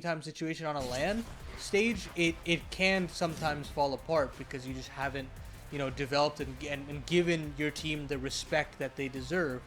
time situation on a LAN stage, it can sometimes fall apart because you just haven't, developed and given your team the respect that they deserve.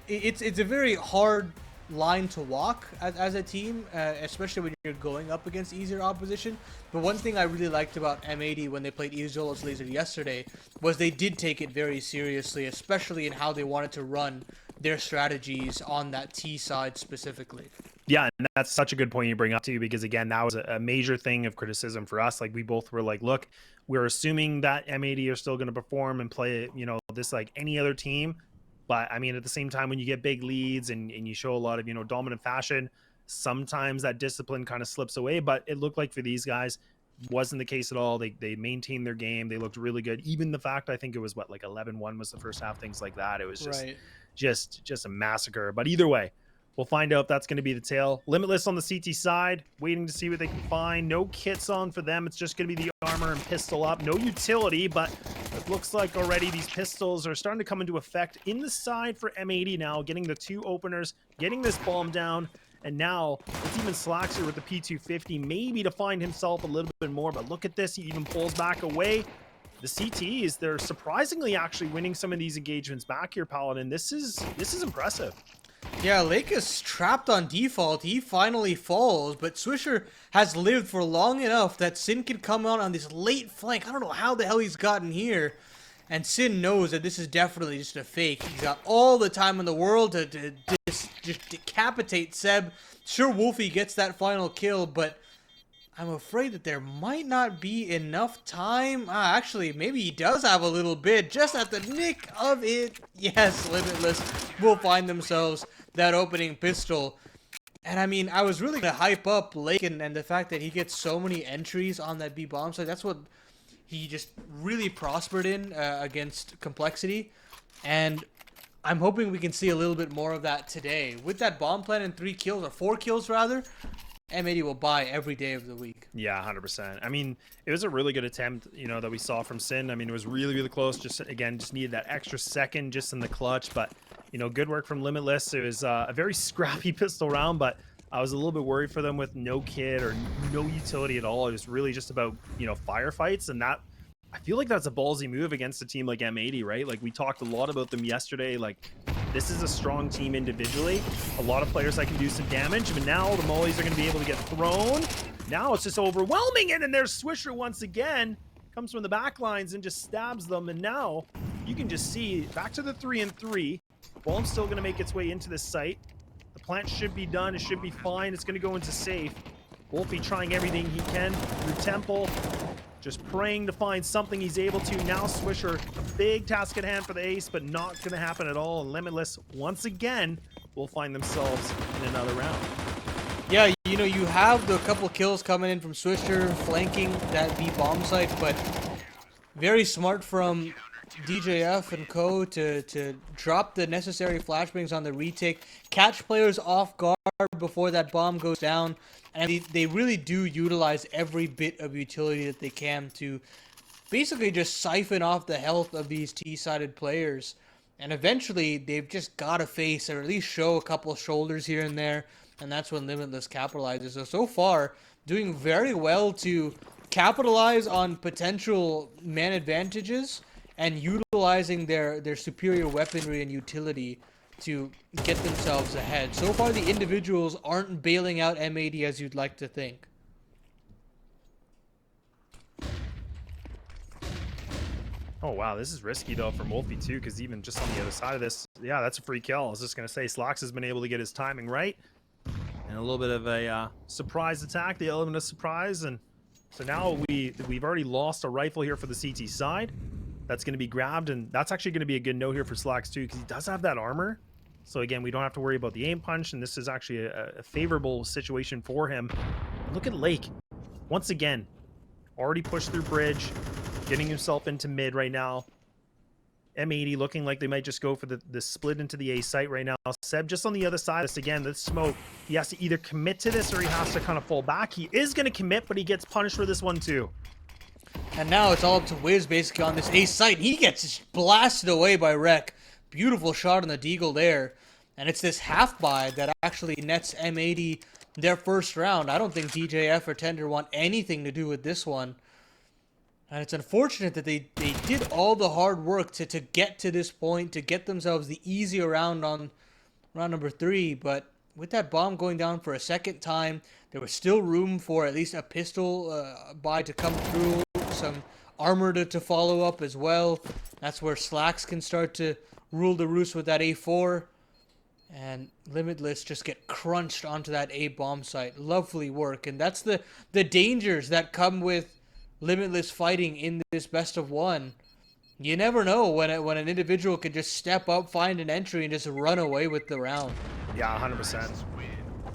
It's a very hard line to walk as a team, especially when you're going up against easier opposition. But one thing I really liked about M80 when they played Isolos Laser yesterday was they did take it very seriously, especially in how they wanted to run their strategies on that T side specifically. Yeah, and that's such a good point you bring up too, because again, that was a major thing of criticism for us. Like, we both were like, look, we're assuming that M80 are still going to perform and play, this like any other team. But I mean, at the same time, when you get big leads and you show a lot of, dominant fashion, sometimes that discipline kind of slips away. But it looked like for these guys, wasn't the case at all. They maintained their game. They looked really good. Even the fact, I think it was like 11-1 was the first half, things like that. It was just a massacre. But either way, we'll find out if that's going to be the tail. Limitless on the CT side, waiting to see what they can find. No kits on for them. It's just going to be the armor and pistol up. No utility, but it looks like already these pistols are starting to come into effect in the side for M80 now, getting the 2 openers, getting this bomb down, and now it's even Slacks here with the P250, maybe to find himself a little bit more, but look at this, he even pulls back away. The CTs, they're surprisingly actually winning some of these engagements back here, Paladin. This is impressive. Yeah, Lake is trapped on default. He finally falls, but Swisher has lived for long enough that Sin can come out on this late flank. I don't know how the hell he's gotten here. And Sin knows that this is definitely just a fake. He's got all the time in the world to just decapitate Seb. Sure, Wolfie gets that final kill, but I'm afraid that there might not be enough time. Actually, maybe he does have a little bit, just at the nick of it. Yes, Limitless will find themselves that opening pistol. And I mean, I was really going to hype up Lake and the fact that he gets so many entries on that B bomb side. That's what he just really prospered in against Complexity. And I'm hoping we can see a little bit more of that today. With that bomb plant and 3 kills, or 4 kills rather, M80 will buy every day of the week. Yeah, 100%. I mean, it was a really good attempt, that we saw from Sin. I mean, it was really, really close. Just needed that extra second just in the clutch. But, good work from Limitless. It was a very scrappy pistol round, but I was a little bit worried for them with no kit or no utility at all. It was really just about, firefights. And that, I feel like that's a ballsy move against a team like M80, right? Like, we talked a lot about them yesterday. Like, this is a strong team individually. A lot of players that can do some damage, but now the mollies are going to be able to get thrown. Now it's just overwhelming it, and there's Swisher once again. Comes from the back lines and just stabs them, and now you can just see back to the 3-3. Bomb's still going to make its way into this site. The plant should be done. It should be fine. It's going to go into safe. Wolfie trying everything he can through Temple. Just praying to find something he's able to. Now Swisher, a big task at hand for the ace, but not going to happen at all. And Limitless, once again, will find themselves in another round. Yeah, you have the couple kills coming in from Swisher, flanking that B bomb site, but very smart from DJF and co to drop the necessary flashbangs on the retake, catch players off guard before that bomb goes down, and they really do utilize every bit of utility that they can to basically just siphon off the health of these T-sided players. And eventually, they've just got to face or at least show a couple of shoulders here and there, and that's when Limitless capitalizes. So far, doing very well to capitalize on potential man advantages and utilizing their superior weaponry and utility to get themselves ahead. So far, the individuals aren't bailing out M80 as you'd like to think. Oh, wow, this is risky, though, from Wolfie, too, because even just on the other side of this, yeah, that's a free kill. I was just going to say, Slacks has been able to get his timing right. And a little bit of a surprise attack, the element of surprise. And so now we've already lost a rifle here for the CT side. That's going to be grabbed, and that's actually going to be a good note here for Slacks, too, because he does have that armor. So, again, we don't have to worry about the aim punch, and this is actually a favorable situation for him. Look at Lake. Once again, already pushed through bridge, getting himself into mid right now. M80 looking like they might just go for the split into the A site right now. Seb just on the other side of this again, the smoke. He has to either commit to this or he has to kind of fall back. He is going to commit, but he gets punished for this one, too. And now it's all up to Wiz basically on this ace site. He gets just blasted away by Rek. Beautiful shot on the Deagle there. And it's this half buy that actually nets M80 their first round. I don't think DJF or Tender want anything to do with this one. And it's unfortunate that they did all the hard work to get to this point, to get themselves the easier round on round number 3. But with that bomb going down for a second time, there was still room for at least a pistol buy to come through, some armor to follow up as well. That's where Slacks can start to rule the roost with that A4. And Limitless just get crunched onto that A bomb site. Lovely work. And that's the dangers that come with Limitless fighting in this best of one. You never know when an individual could just step up, find an entry, and just run away with the round. Yeah, 100%.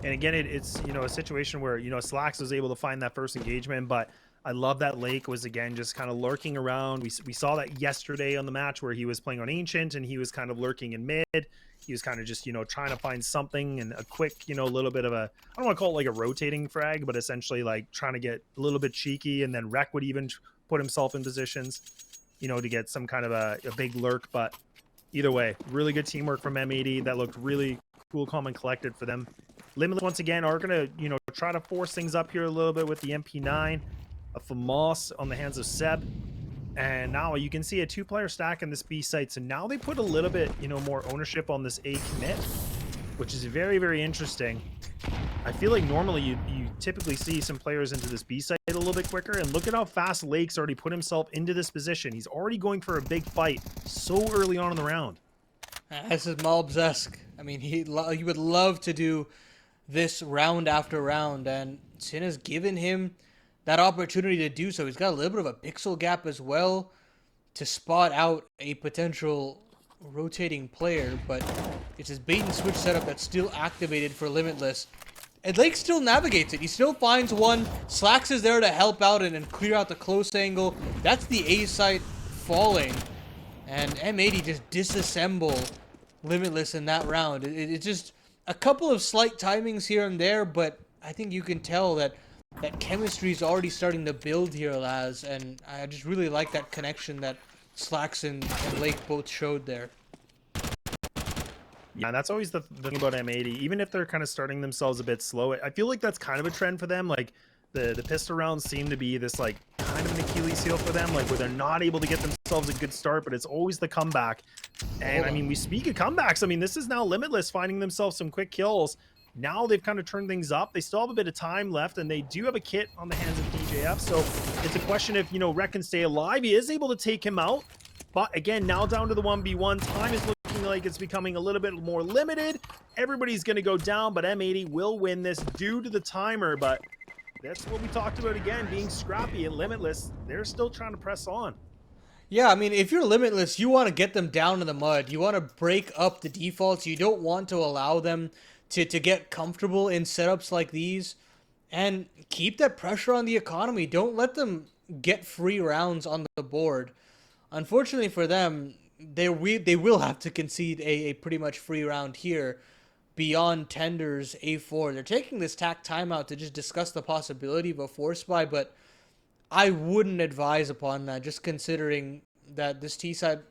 And again, it's, you know, a situation where, you know, Slacks was able to find that first engagement, but I love that Lake was, again, just kind of lurking around. We saw that yesterday on the match where he was playing on Ancient, and he was kind of lurking in mid. He was kind of just, you know, trying to find something, and a quick, you know, a little bit of a, I don't want to call it like a rotating frag, but essentially like trying to get a little bit cheeky, and then Rec would even put himself in positions, you know, to get some kind of a big lurk. But either way, really good teamwork from M80. That looked really cool, calm, and collected for them. Limitless, once again, are going to, you know, try to force things up here a little bit with the MP9. A FAMAS on the hands of Seb. And now you can see a 2-player stack in this B site. So now they put a little bit, you know, more ownership on this A commit, which is very, very interesting. I feel like normally you typically see some players into this B site a little bit quicker. And look at how fast Lake's already put himself into this position. He's already going for a big fight so early on in the round. This is Malbs-esque. I mean, he would love to do this round after round, and Sin has given him that opportunity to do so. He's got a little bit of a pixel gap as well to spot out a potential rotating player, but it's his bait and switch setup that's still activated for Limitless. And Lake still navigates it. He still finds one. Slacks is there to help out and clear out the close angle. That's the A site falling. And M80 just disassemble Limitless in that round. It's just a couple of slight timings here and there, but I think you can tell that chemistry is already starting to build here, Laz, and I just really like that connection that Slacks and Lake both showed there. Yeah, and that's always the thing about M80. Even if they're kind of starting themselves a bit slow, I feel like that's kind of a trend for them. Like, the pistol rounds seem to be this, like, kind of an Achilles heel for them, like, where they're not able to get themselves a good start, but it's always the comeback. And, I mean, we speak of comebacks. I mean, this is now Limitless finding themselves some quick kills. Now they've kind of turned things up. They still have a bit of time left, and they do have a kit on the hands of DJF. So it's a question if, you know, Rec can stay alive. He is able to take him out. But again, now down to the 1v1. Time is looking like it's becoming a little bit more limited. Everybody's going to go down, but M80 will win this due to the timer. But that's what we talked about again, being scrappy and Limitless. They're still trying to press on. Yeah, I mean, if you're Limitless, you want to get them down in the mud. You want to break up the defaults. You don't want to allow them to get comfortable in setups like these, and keep that pressure on the economy. Don't let them get free rounds on the board. Unfortunately for them, they will have to concede a pretty much free round here beyond Tender's A4. They're taking this tack timeout to just discuss the possibility of a force buy, but I wouldn't advise upon that, just considering that this T-side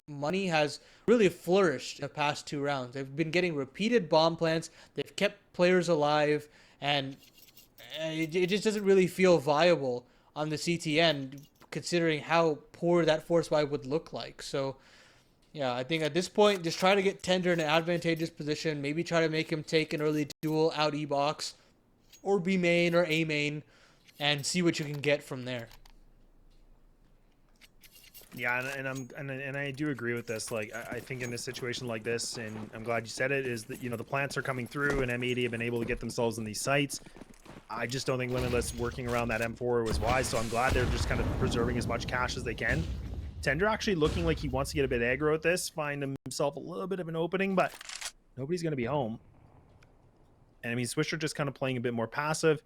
money has really flourished in the past 2 rounds. They've been getting repeated bomb plants. They've kept players alive, and it just doesn't really feel viable on the CTN, considering how poor that force buy would look like. So, yeah, I think at this point, just try to get Tender in an advantageous position. Maybe try to make him take an early duel out E-box, or B main or A main, and see what you can get from there. Yeah, and I do agree with this. Like, I think in a situation like this, and I'm glad you said it, is that, you know, the plants are coming through, and M80 have been able to get themselves in these sites. I just don't think Limitless working around that M4 was wise, so I'm glad they're just kind of preserving as much cash as they can. Tender actually looking like he wants to get a bit aggro at this, find himself a little bit of an opening, but nobody's going to be home. And I mean, Swisher just kind of playing a bit more passive.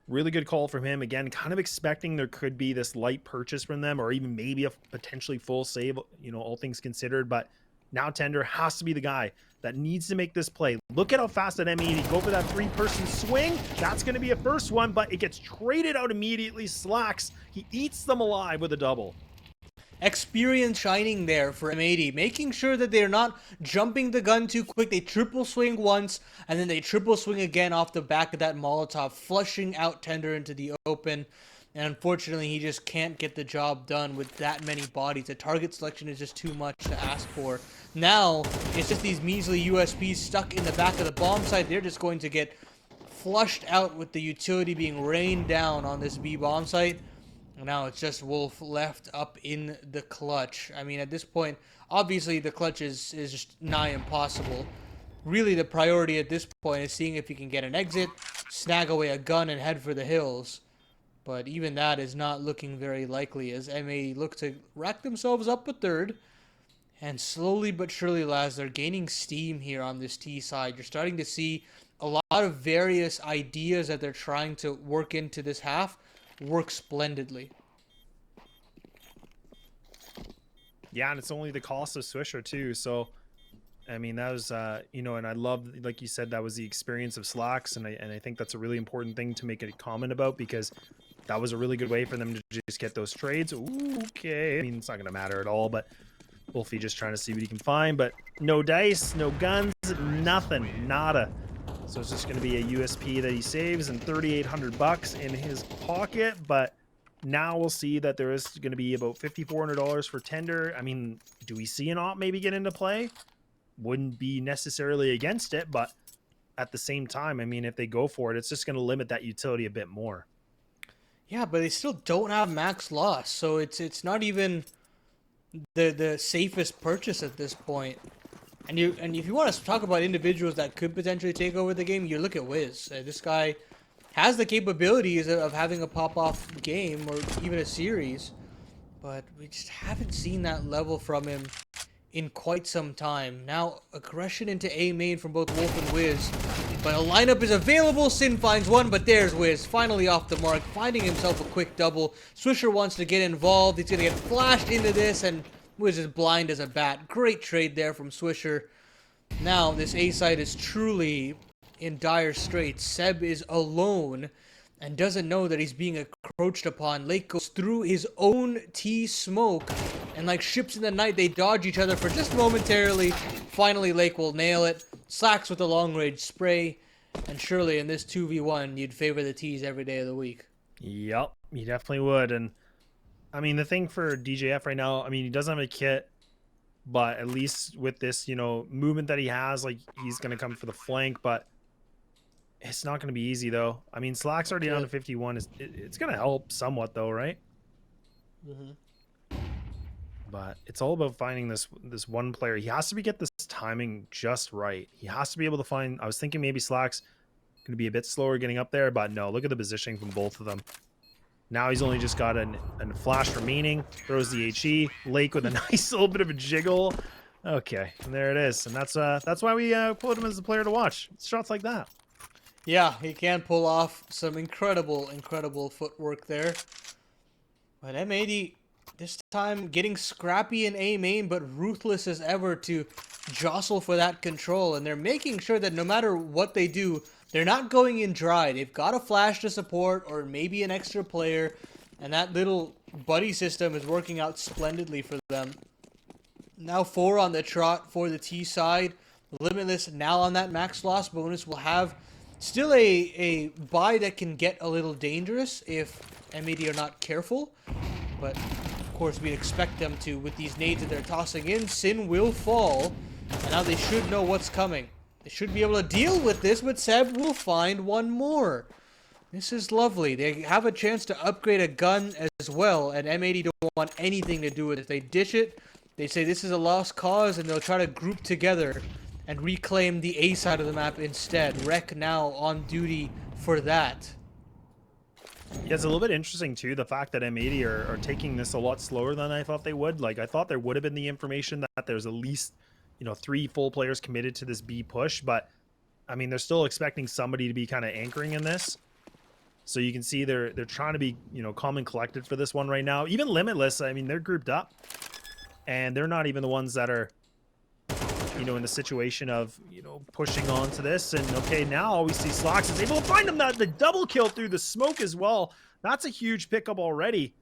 Really good call from him. Again, kind of expecting there could be this light purchase from them, or even maybe a potentially full save, you know, all things considered. But now Tender has to be the guy that needs to make this play. Look at how fast that M80 go for that 3-person swing. That's going to be a first one, but it gets traded out immediately. Slacks, he eats them alive with a double. experience shining there for M80, making sure that they're not jumping the gun too quick. They triple swing once, and then they triple swing again off the back of that Molotov, flushing out Tender into the open. And unfortunately, he just can't get the job done with that many bodies. The target selection is just too much to ask for. Now, it's just these measly USPs stuck in the back of the bomb site. They're just going to get flushed out with the utility being rained down on this B bomb site. And now it's just Wolf left up in the clutch. I mean, at this point, obviously the clutch is just nigh impossible. Really, the priority at this point is seeing if he can get an exit, snag away a gun, and head for the hills. But even that is not looking very likely as M80 look to rack themselves up a third. And slowly but surely, lads, they're gaining steam here on this T side. You're starting to see a lot of various ideas that they're trying to work into this half work splendidly. Yeah, and it's only the cost of Swisher too. So, I mean, that was, you know, and I love, like you said, that was the experience of Slacks. And I think that's a really important thing to make a comment about, because that was a really good way for them to just get those trades. Ooh, okay. I mean, it's not going to matter at all, but Wolfie just trying to see what he can find. But no dice, no guns, nothing, nada. So it's just going to be a USP that he saves and 3,800 bucks in his pocket. But now we'll see that there is going to be about $5,400 for Tender. I mean, do we see an op maybe get into play? Wouldn't be necessarily against it, but at the same time, I mean, if they go for it, it's just going to limit that utility a bit more. Yeah, but they still don't have max loss, so it's not even the safest purchase at this point. And if you want to talk about individuals that could potentially take over the game, you look at Wiz. This guy has the capabilities of having a pop-off game or even a series, but we just haven't seen that level from him in quite some time. Now, aggression into A main from both Wolf and Wiz, but a lineup is available. Sin finds one, but there's Wiz, finally off the mark, finding himself a quick double. Swisher wants to get involved. He's going to get flashed into this, and Wiz is blind as a bat. Great trade there from Swisher. Now, this A side is truly in dire straits. Seb is alone and doesn't know that he's being encroached upon. Lake goes through his own T smoke, and like ships in the night, they dodge each other for just momentarily. Finally, Lake will nail it. Slacks with a long-range spray, and surely in this 2v1, you'd favor the T's every day of the week. Yep, you definitely would. And I mean, the thing for DJF right now, I mean, he doesn't have a kit, but at least with this, you know, movement that he has, like, he's going to come for the flank, but it's not going to be easy, though. I mean, Slack's already down to 51. It's going to help somewhat, though, right? But it's all about finding this one player. He has to get this timing just right. He has to be able to find... I was thinking maybe Slack's going to be a bit slower getting up there, but no, look at the positioning from both of them. Now he's only just got a flash remaining. Throws the HE. Lake with a nice little bit of a jiggle. Okay, and there it is. And that's why we put him as the player to watch. It's shots like that. Yeah, he can pull off some incredible footwork there. But M80, this time getting scrappy in A main, but ruthless as ever to jostle for that control. And they're making sure that no matter what they do, they're not going in dry. They've got a flash to support or maybe an extra player. And that little buddy system is working out splendidly for them. Now 4 on the trot for the T side. Limitless now on that max loss bonus will have still a buy that can get a little dangerous if M80 are not careful. But of course we expect them to with these nades that they're tossing in. Sin will fall. And now they should know what's coming. They should be able to deal with this, but Seb will find one more. This is lovely. They have a chance to upgrade a gun as well, and M80 don't want anything to do with it. If they dish it, they say this is a lost cause, and they'll try to group together and reclaim the A side of the map instead. Rec now on duty for that. Yeah, it's a little bit interesting, too, the fact that M80 are taking this a lot slower than I thought they would. Like, I thought there would have been the information that there's at least... 3 full players committed to this B push, but I mean, they're still expecting somebody to be kind of anchoring in this. So you can see they're trying to be, calm and collected for this one right now. Even Limitless, I mean, they're grouped up and they're not even the ones that are, in the situation of, pushing on to this. And okay, now we see Slacks is able to find him the double kill through the smoke as well. That's a huge pickup already.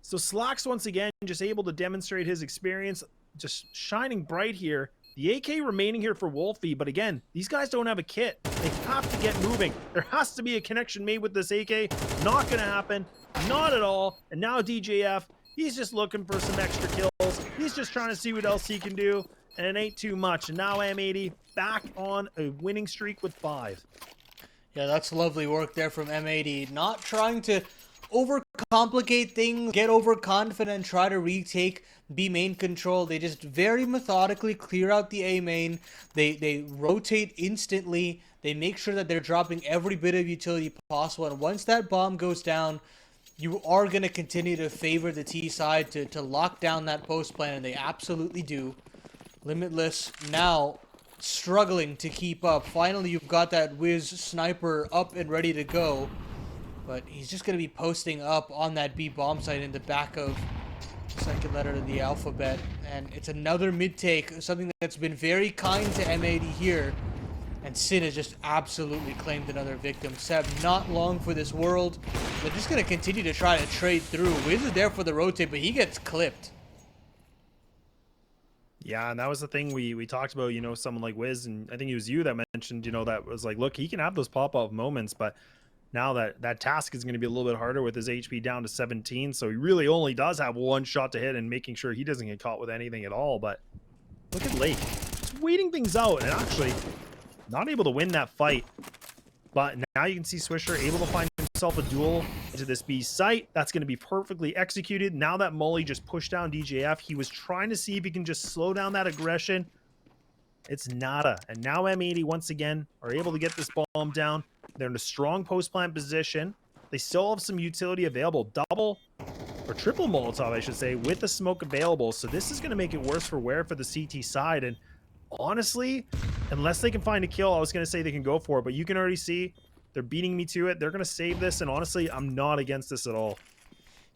So Slacks once again just able to demonstrate his experience, just shining bright here. The AK remaining here for Wolfie, but again, these guys don't have a kit. They have to get moving. There has to be a connection made with this AK. Not going to happen. Not at all. And now DJF, he's just looking for some extra kills. He's just trying to see what else he can do, and it ain't too much. And now M80 back on a winning streak with 5. Yeah, that's lovely work there from M80. Not trying to overcomplicate things, get overconfident, and try to retake B main control. They just very methodically clear out the A main. They rotate instantly. They make sure that they're dropping every bit of utility possible. And once that bomb goes down, you are going to continue to favor the T side to lock down that post plan, and they absolutely do. Limitless now struggling to keep up. Finally, you've got that Wiz sniper up and ready to go. But he's just going to be posting up on that B bomb site in the back of the second letter of the alphabet. And it's another mid-take, something that's been very kind to M80 here. And Sin has just absolutely claimed another victim. Seb, not long for this world. They're just going to continue to try to trade through. Wiz is there for the rotate, but he gets clipped. Yeah, and that was the thing we talked about, you know, someone like Wiz, and I think it was you that mentioned, you know, that was like, look, he can have those pop-off moments, but now that task is going to be a little bit harder with his HP down to 17, so he really only does have one shot to hit and making sure he doesn't get caught with anything at all. But look at Lake, just waiting things out and actually not able to win that fight. But now you can see Swisher able to find himself a duel into this B site. That's going to be perfectly executed. Now that Mully just pushed down DJF, he was trying to see if he can just slow down that aggression. It's nada. And now M80 once again are able to get this bomb down. They're in a strong post plant position. They still have some utility available. Double or triple Molotov, I should say, with the smoke available. So this is going to make it worse for wear for the CT side. And honestly, unless they can find a kill, I was going to say they can go for it. But you can already see they're beating me to it. They're going to save this. And honestly, I'm not against this at all.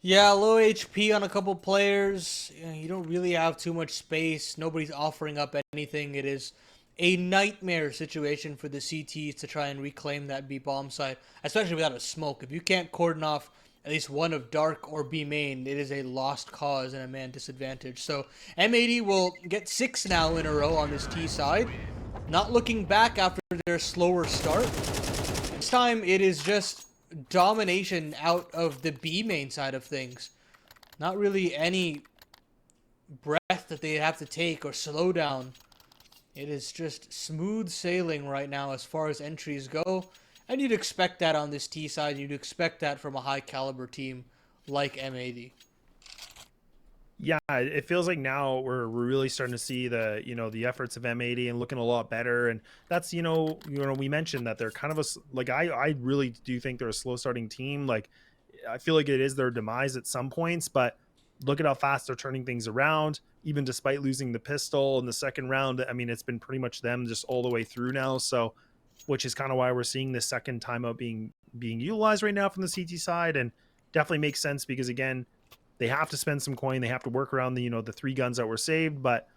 Yeah, low HP on a couple players. You don't really have too much space. Nobody's offering up anything. It is a nightmare situation for the CTs to try and reclaim that B bomb site, especially without a smoke. If you can't cordon off at least one of Dark or B main, it is a lost cause and a man disadvantage. So M80 will get 6 now in a row on this T side. Not looking back after their slower start. This time it is just domination out of the B main side of things. Not really any breath that they have to take or slow down. It is just smooth sailing right now as far as entries go. And you'd expect that on this T side. You'd expect that from a high caliber team like M80. Yeah, it feels like now we're really starting to see the, you know, the efforts of M80 and looking a lot better. And that's, you know, we mentioned that they're kind of a, like, I really do think they're a slow starting team. Like, I feel like it is their demise at some points, but look at how fast they're turning things around, even despite losing the pistol in the second round. I mean, it's been pretty much them just all the way through now. So, which is kind of why we're seeing this second timeout being utilized right now from the CT side, and definitely makes sense because, again, they have to spend some coin. They have to work around the, you know, the 3 guns that were saved. But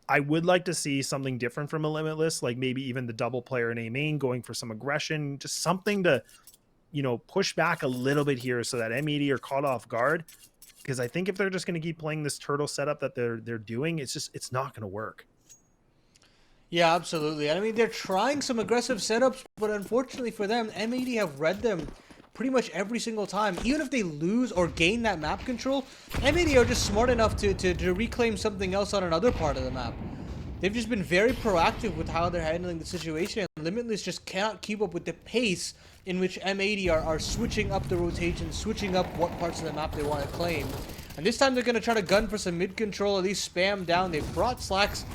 I would like to see something different from a Limitless, like maybe even the double player in A main going for some aggression, just something to, you know, push back a little bit here so that M80 are caught off guard. Because I think if they're just going to keep playing this turtle setup that they're doing, it's not going to work. Yeah, absolutely. I mean, they're trying some aggressive setups, but unfortunately for them, M80 have read them pretty much every single time. Even if they lose or gain that map control, M80 are just smart enough to reclaim something else on another part of the map. They've just been very proactive with how they're handling the situation, and Limitless just cannot keep up with the pace in which M80 are switching up the rotation, switching up what parts of the map they want to claim. And this time they're going to try to gun for some mid control, at least spam down. They've brought Slacks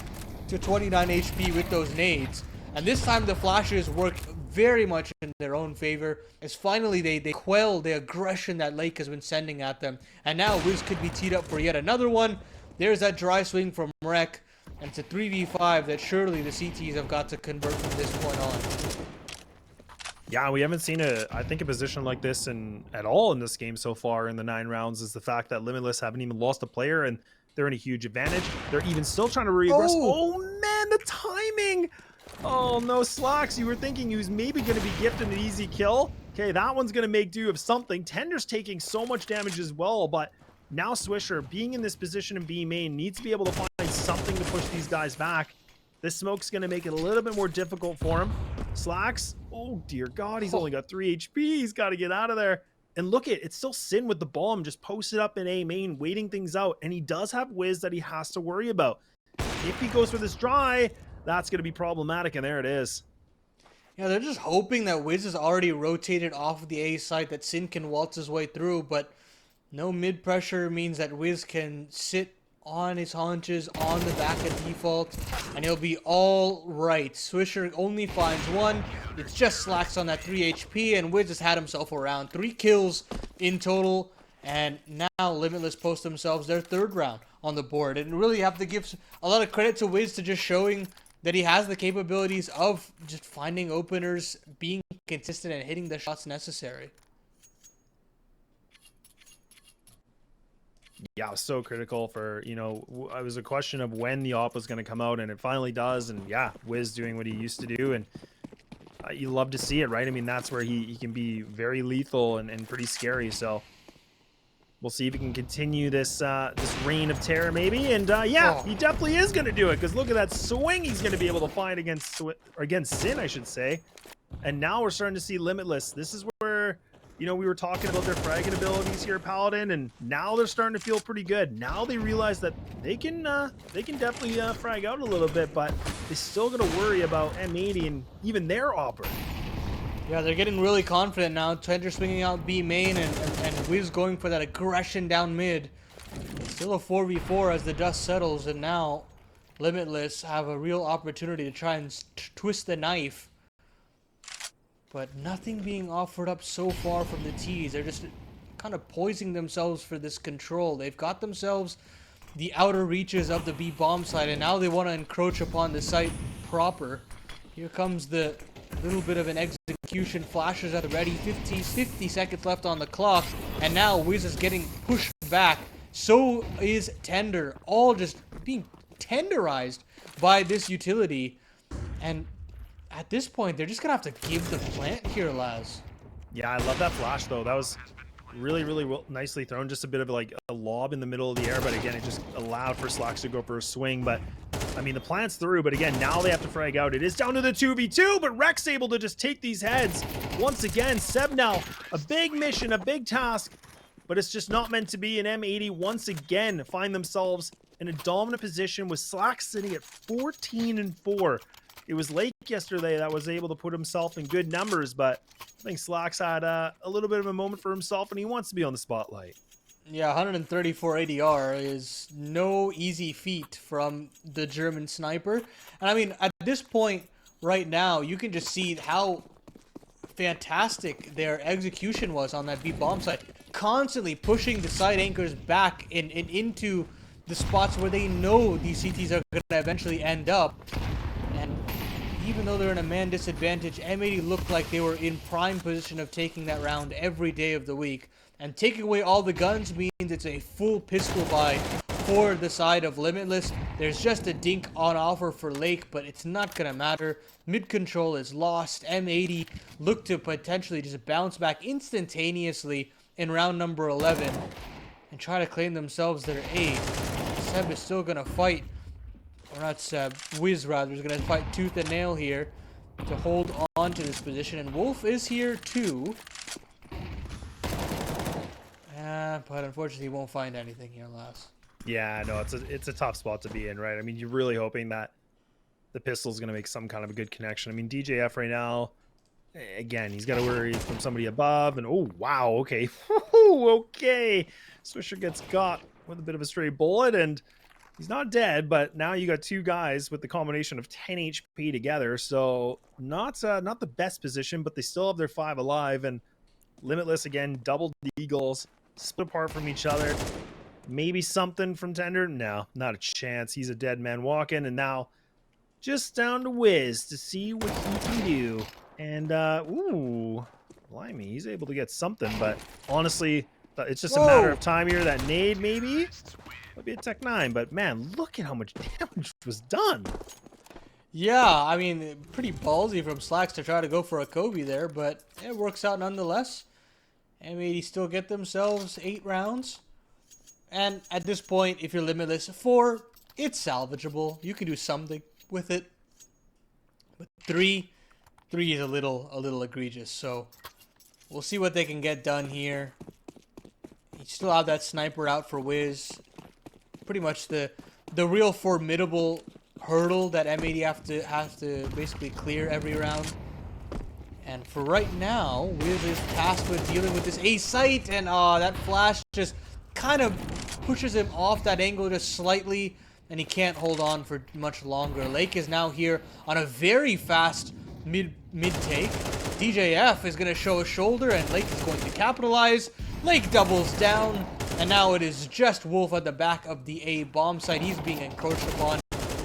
to 29 HP with those nades. And this time the flashes work very much in their own favor, as finally they quell the aggression that Lake has been sending at them. And now Wiz could be teed up for yet another one. There's that dry swing from Rek, and it's a 3v5 that surely the CTs have got to convert from this point on. Yeah, we haven't seen a position like this at all in this game so far in the 9 rounds. Is the fact that Limitless haven't even lost a player and they're in a huge advantage. They're even still trying to regress. Oh man, the timing! Oh no, Slacks, you were thinking he was maybe going to be gifted an easy kill. Okay, that one's going to make do of something. Tender's taking so much damage as well, but Now Swisher, being in this position in B main, needs to be able to find something to push these guys back. This smoke's going to make it a little bit more difficult for him. Slacks, oh dear God, he's only got 3 HP. He's got to get out of there. And look it's still Sin with the bomb, just posted up in A main, waiting things out. And he does have Wiz that he has to worry about. If he goes for this dry, that's going to be problematic, and there it is. Yeah, they're just hoping that Wiz is already rotated off of the A side, that Sin can waltz his way through, but no mid pressure means that Wiz can sit on his haunches on the back of default, and he'll be all right. Swisher only finds one. It's just Slacks on that 3 HP, and Wiz has had himself around 3 kills in total, and now Limitless post themselves their 3rd round on the board. And really have to give a lot of credit to Wiz to just showing that he has the capabilities of just finding openers, being consistent, and hitting the shots necessary. Yeah, it was so critical for, you know, it was a question of when the op was going to come out, and it finally does. And yeah, Wiz doing what he used to do, and you love to see it, right? I mean, that's where he can be very lethal and pretty scary. So we'll see if he can continue this this reign of terror, maybe. And yeah, he definitely is going to do it, because look at that swing he's going to be able to find against Sin, I should say. And now we're starting to see Limitless. This is where, you know, we were talking about their fragging abilities here, Paladin, and now they're starting to feel pretty good. Now they realize that they can definitely frag out a little bit, but they're still going to worry about M80 and even their opera. Yeah, they're getting really confident now. Tender swinging out B main, and Wiz going for that aggression down mid. Still a 4v4 as the dust settles, and now Limitless have a real opportunity to try and twist the knife. But nothing being offered up so far from the T's. They're just kind of poising themselves for this control. They've got themselves the outer reaches of the B bomb site, and now they want to encroach upon the site proper. Here comes the little bit of an execution. Flashes at the ready. 50 seconds left on the clock, and now Wiz is getting pushed back. So is Tender. All just being tenderized by this utility. And at this point, they're just going to have to give the plant here, Laz. Yeah, I love that flash, though. That was really, really nicely thrown. Just a bit of like a lob in the middle of the air, but again, it just allowed for Slacks to go for a swing. But I mean, the plant's through, but again, now they have to frag out. It is down to the 2v2, but Rex able to just take these heads. Once again, Seb now, a big mission, a big task, but it's just not meant to be. An M80 once again find themselves in a dominant position with Slacks sitting at 14-4. It was Lake yesterday that was able to put himself in good numbers, but I think Slacks had a little bit of a moment for himself, and he wants to be on the spotlight. Yeah, 134 ADR is no easy feat from the German sniper. And I mean, at this point right now, you can just see how fantastic their execution was on that B bomb site. Constantly pushing the side anchors back and into the spots where they know these CTs are going to eventually end up. And even though they're in a man disadvantage, M80 looked like they were in prime position of taking that round every day of the week. And taking away all the guns means it's a full pistol buy for the side of Limitless. There's just a dink on offer for Lake, but it's not going to matter. Mid control is lost. M80 look to potentially just bounce back instantaneously in round number 11 and try to claim themselves their A. Seb is still going to fight, or not Seb, Wiz rather, is going to fight tooth and nail here to hold on to this position. And Wolf is here too. But unfortunately, he won't find anything here, Laz. Yeah, no, it's a tough spot to be in, right? I mean, you're really hoping that the pistol's going to make some kind of a good connection. I mean, DJF right now, again, he's got to worry from somebody above. And oh, wow, okay. Okay. Swisher gets got with a bit of a stray bullet, and he's not dead, but now you got two guys with the combination of 10 HP together. So not the best position, but they still have their 5 alive. And Limitless, again, double deagles, split apart from each other. Maybe something from Tender? No, not a chance. He's a dead man walking, and now just down to Wiz to see what he can do. And, ooh, blimey, he's able to get something, but honestly, it's just a matter of time here. That nade, maybe? Might be a Tech 9, but man, look at how much damage was done. Yeah, I mean, pretty ballsy from Slacks to try to go for a Kobe there, but it works out nonetheless. M80 still get themselves 8 rounds. And at this point, if you're Limitless, 4, it's salvageable. You can do something with it. But 3 is a little egregious. So we'll see what they can get done here. You still have that sniper out for Wiz. Pretty much the real formidable hurdle that M80 have to basically clear every round. And for right now, Wiz is tasked with dealing with this A site, and that flash just kind of pushes him off that angle just slightly, and he can't hold on for much longer. Lake is now here on a very fast mid take. DJF is going to show a shoulder, and Lake is going to capitalize. Lake doubles down, and now it is just Wolf at the back of the A bomb site. He's being encroached upon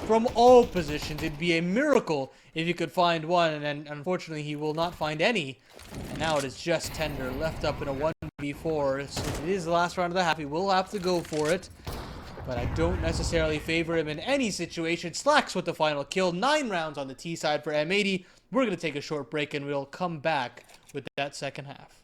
from all positions. It'd be a miracle if you could find one, and unfortunately he will not find any. And now it is just Tender left up in a 1v4. So it is the last round of the half. He will have to go for it, but I don't necessarily favor him in any situation. Slacks with the final kill. 9 rounds on the T side for M80. We're going to take a short break, and we'll come back with that second half.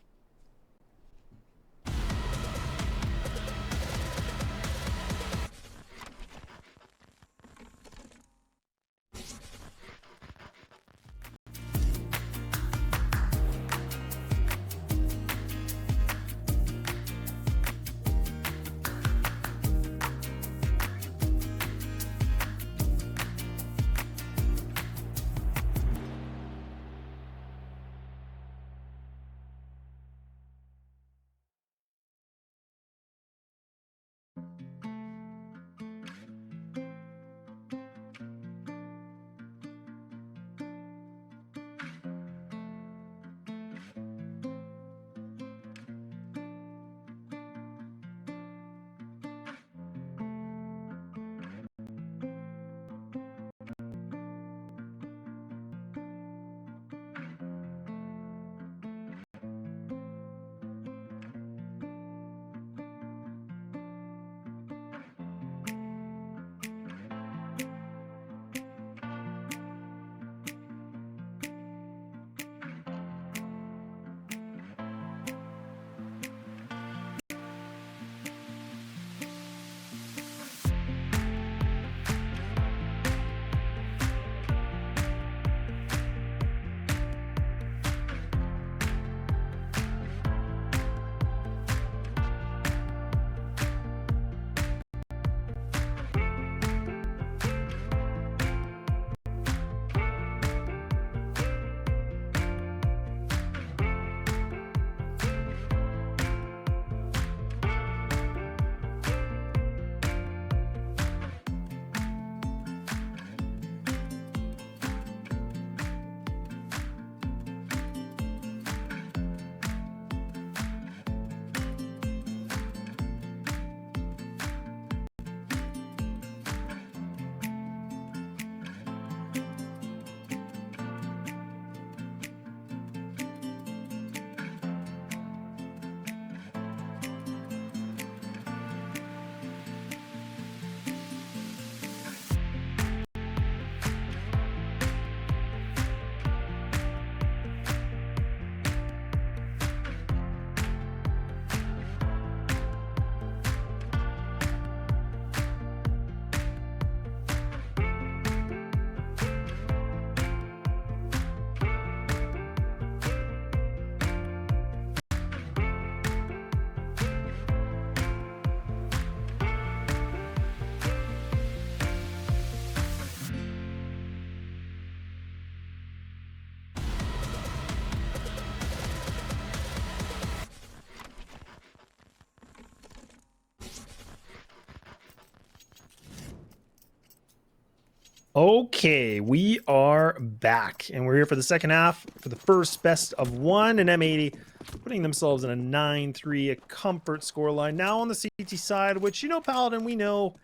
Okay, we are back, and we're here for the second half for the first best of 1, and M80 putting themselves in a 9-3, a comfort scoreline. Now on the CT side, which, you know, Paladin, we know,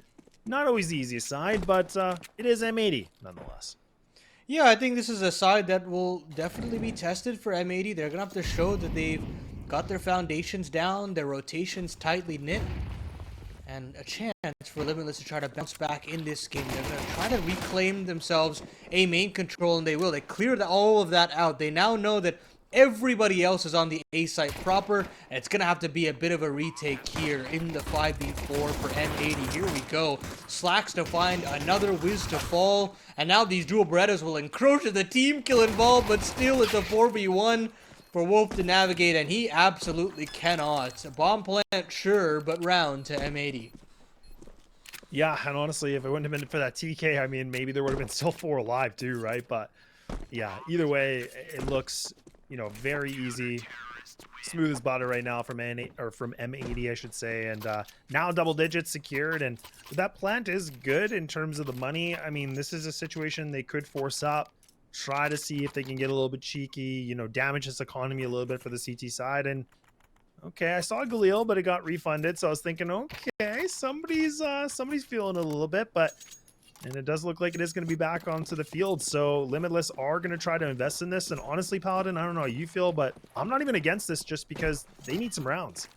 not always the easiest side, but it is M80 nonetheless. Yeah, I think this is a side that will definitely be tested for M80. They're going to have to show that they've got their foundations down, their rotations tightly knit, and a chance for Limitless to try to bounce back in this game. They're going to try to reclaim themselves a main control, and they will. They cleared all of that out. They now know that Everybody else is on the A site proper, and it's going to have to be a bit of a retake here in the 5v4 for M80. Here we go. Slacks to find another whiz to fall, and now these dual Berettas will encroach at the team kill involved, but still it's a 4v1 for Wolf to navigate, and he absolutely cannot. Bomb plant, sure, but round to M80. Yeah, and honestly, if it wouldn't have been for that TK, I mean, maybe there would have been still 4 alive too, right? But yeah, either way, it looks, you know, very easy, smooth as butter right now from M80, I should say. And now double digits secured, and that plant is good in terms of the money. I mean, this is a situation they could force up, try to see if they can get a little bit cheeky, you know, damage this economy a little bit for the CT side. And okay, I saw Galil, but it got refunded, so I was thinking, okay, somebody's feeling it a little bit, and it does look like it is going to be back onto the field. So Limitless are going to try to invest in this, and honestly, Paladin, I don't know how you feel, but I'm not even against this just because they need some rounds.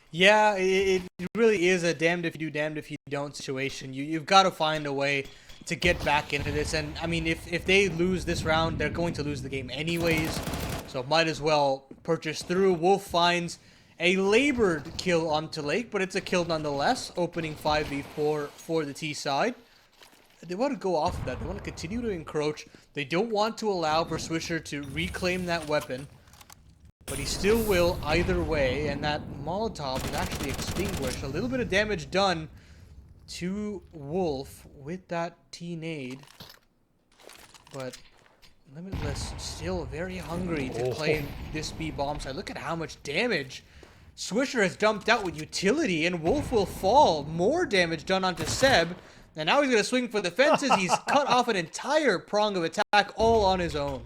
Yeah, it really is a damned if you do, damned if you don't situation. You've got to find a way to get back into this, and I mean, if they lose this round, they're going to lose the game anyways, so might as well purchase through. Wolf finds a labored kill onto Lake, but it's a kill nonetheless, opening 5v4 for the T side. They want to go off of that. They want to continue to encroach. They don't want to allow for Swisher to reclaim that weapon, but he still will either way, and that Molotov is actually extinguished. A little bit of damage done to Wolf with that T-nade, but Limitless still very hungry to claim this B bomb side. Look at how much damage Swisher has dumped out with utility, and Wolf will fall. More damage done onto Seb, and now he's going to swing for the fences. He's cut off an entire prong of attack all on his own.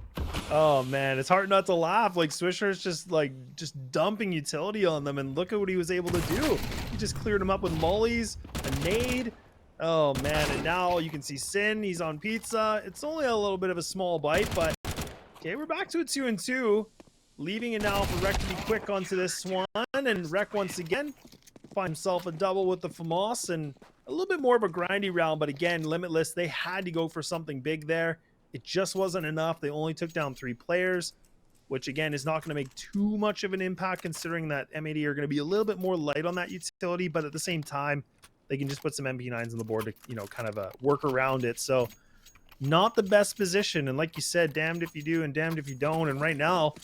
Oh man, it's hard not to laugh. Like Swisher's just dumping utility on them, and look at what he was able to do. He just cleared him up with mollies, a nade. Oh man, and now you can see Sin, he's on pizza. It's only a little bit of a small bite, but okay, we're back to a 2-2. Leaving it now for Rek to be quick onto this Swan, and Rek once again find himself a double with the FAMAS, and a little bit more of a grindy round, but again, Limitless, they had to go for something big there. It just wasn't enough. They only took down 3 players, which again is not going to make too much of an impact considering that M80 are going to be a little bit more light on that utility, but at the same time, they can just put some MP9s on the board to, you know, kind of work around it. So not the best position, and like you said, damned if you do and damned if you don't, and right now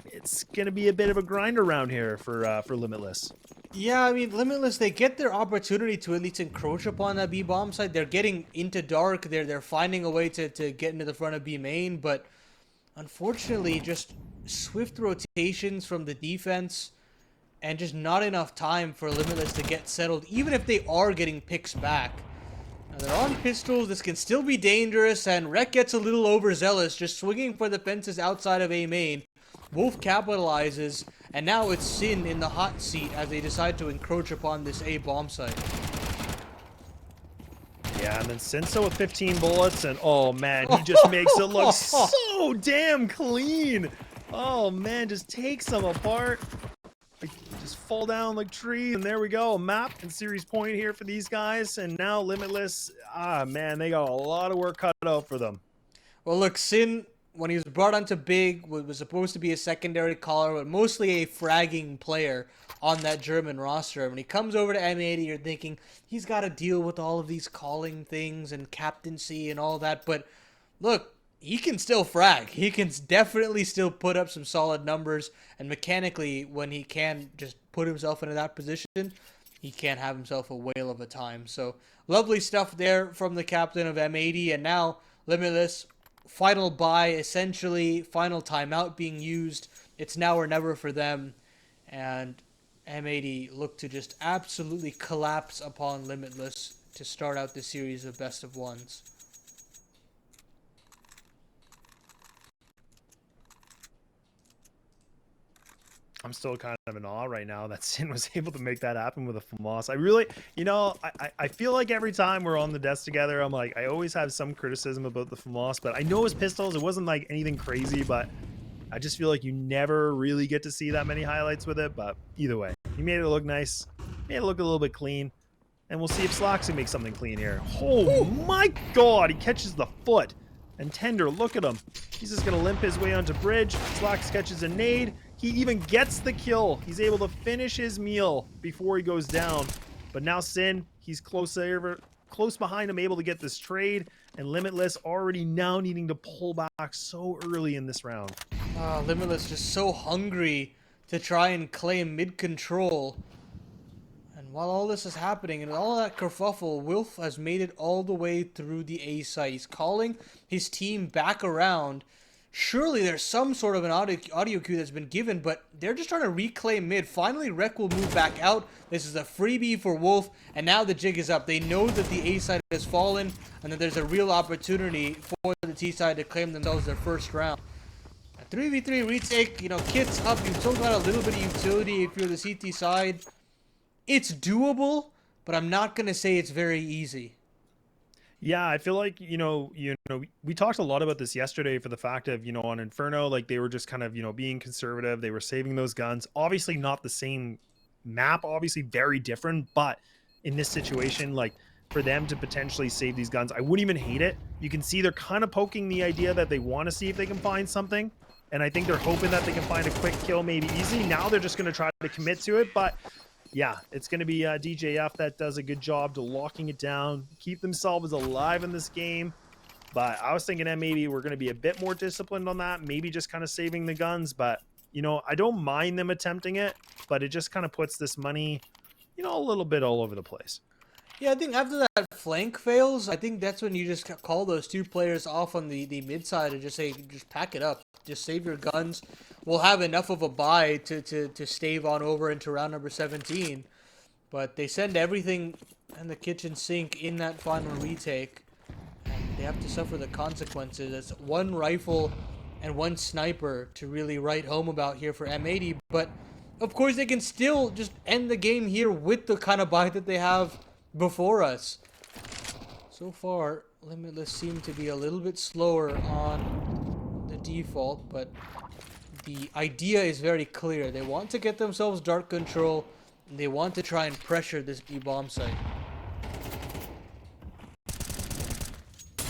it's going to be a bit of a grind around here for Limitless. Yeah, I mean, Limitless, they get their opportunity to at least encroach upon that B bomb side. They're getting into dark. They're finding a way to get into the front of B main, but unfortunately, just swift rotations from the defense and just not enough time for Limitless to get settled, even if they are getting picks back. Now, they're on pistols. This can still be dangerous, and Rek gets a little overzealous, just swinging for the fences outside of A main. Wolf capitalizes, and now it's Sin in the hot seat as they decide to encroach upon this A bomb site. Yeah, and then Sinso with 15 bullets, and oh man, he just makes it look so damn clean. Oh man, just takes them apart. Like, just fall down like trees, and there we go. A map and series point here for these guys, and now Limitless, man, they got a lot of work cut out for them. Well, look, Sin, when he was brought onto Big, was supposed to be a secondary caller, but mostly a fragging player on that German roster. When he comes over to M80, you're thinking he's got to deal with all of these calling things and captaincy and all that. But look, he can still frag. He can definitely still put up some solid numbers. And mechanically, when he can just put himself into that position, he can have himself a whale of a time. So lovely stuff there from the captain of M80. And now Limitless, final buy, essentially final timeout being used. It's now or never for them, and M80 look to just absolutely collapse upon Limitless to start out the series of best of ones. I'm still kind of in awe right now that Sin was able to make that happen with a FAMAS. I really, you know, I feel like every time we're on the desk together, I'm like, I always have some criticism about the FAMAS, but I know his pistols, it wasn't like anything crazy, but I just feel like you never really get to see that many highlights with it. But either way, he made it look nice, made it look a little bit clean, and we'll see if Slacks can make something clean here. Oh my God, he catches the foot. And Tender, look at him. He's just going to limp his way onto bridge. Slacks catches a nade. He even gets the kill. He's able to finish his meal before he goes down. But now Sin, he's close behind him, able to get this trade. And Limitless already now needing to pull back so early in this round. Limitless just so hungry to try and claim mid control. And while all this is happening and all that kerfuffle, Wilf has made it all the way through the A site. He's calling his team back around. Surely there's some sort of an audio cue that's been given, but they're just trying to reclaim mid. Finally, Rek will move back out. This is a freebie for Wolf, and now the jig is up. They know that the A side has fallen, and that there's a real opportunity for the T side to claim themselves their first round. A 3v3 retake, you know, kits up. You've still got a little bit of utility if you're the CT side. It's doable, but I'm not going to say it's very easy. Yeah, I feel like, we talked a lot about this yesterday for the fact of, on Inferno, like they were just kind of, being conservative. They were saving those guns. Obviously not the same map, obviously very different, but in this situation, like for them to potentially save these guns, I wouldn't even hate it. You can see they're kind of poking the idea that they want to see if they can find something. And I think they're hoping that they can find a quick kill, maybe easy. Now they're just going to try to commit to it, but yeah, it's going to be DJF that does a good job to locking it down, keep themselves alive in this game. But I was thinking M80 we're going to be a bit more disciplined on that, maybe just kind of saving the guns. But, I don't mind them attempting it, but it just kind of puts this money, a little bit all over the place. Yeah, I think after that flank fails, I think that's when you just call those two players off on the mid side and just say, just pack it up. Just save your guns. We'll have enough of a buy to stave on over into round number 17. But they send everything in the kitchen sink in that final retake. And they have to suffer the consequences. It's one rifle and one sniper to really write home about here for M80. But, of course, they can still just end the game here with the kind of buy that they have before us. So far, Limitless seem to be a little bit slower on the default, but the idea is very clear. They want to get themselves dark control, and they want to try and pressure this B bomb site. Oh,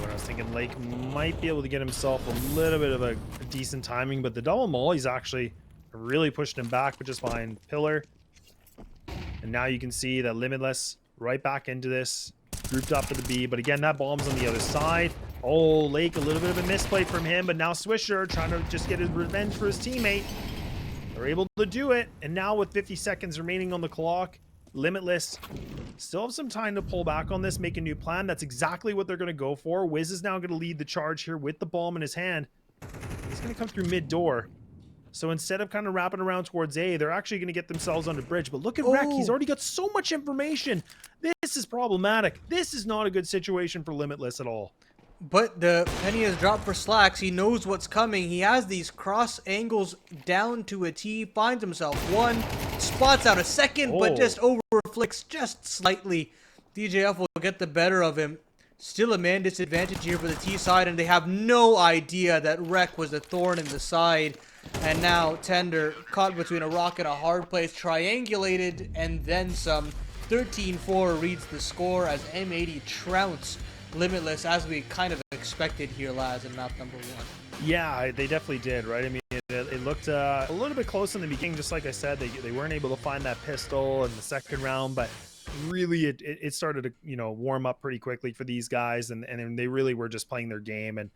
and I was thinking Lake might be able to get himself a little bit of a decent timing, but the double molly's actually really pushed him back, but just behind Pillar. And now you can see that Limitless right back into this, grouped up for the B. But again, that bomb's on the other side. Oh, Lake, a little bit of a misplay from him. But now Swisher trying to just get his revenge for his teammate. They're able to do it. And now with 50 seconds remaining on the clock, Limitless still have some time to pull back on this, make a new plan. That's exactly what they're going to go for. Wiz is now going to lead the charge here with the bomb in his hand. He's going to come through mid door. So instead of kind of wrapping around towards A, they're actually going to get themselves on the bridge. But look at Rek. He's already got so much information. This is problematic. This is not a good situation for Limitless at all. But the penny has dropped for Slacks. He knows what's coming. He has these cross angles down to a T. Finds himself one. Spots out a second, but just overflicks just slightly. DJF will get the better of him. Still a man disadvantage here for the T side, and they have no idea that Rek was a thorn in the side. And now Tender, caught between a rock and a hard place, triangulated, and then some. 13-4 reads the score as M80 trounce Limitless, as we kind of expected here, Laz, in map number 1. Yeah, they definitely did, right? I mean, it looked a little bit close in the beginning, just like I said. They weren't able to find that pistol in the second round, but really it started to, warm up pretty quickly for these guys, and they really were just playing their game. And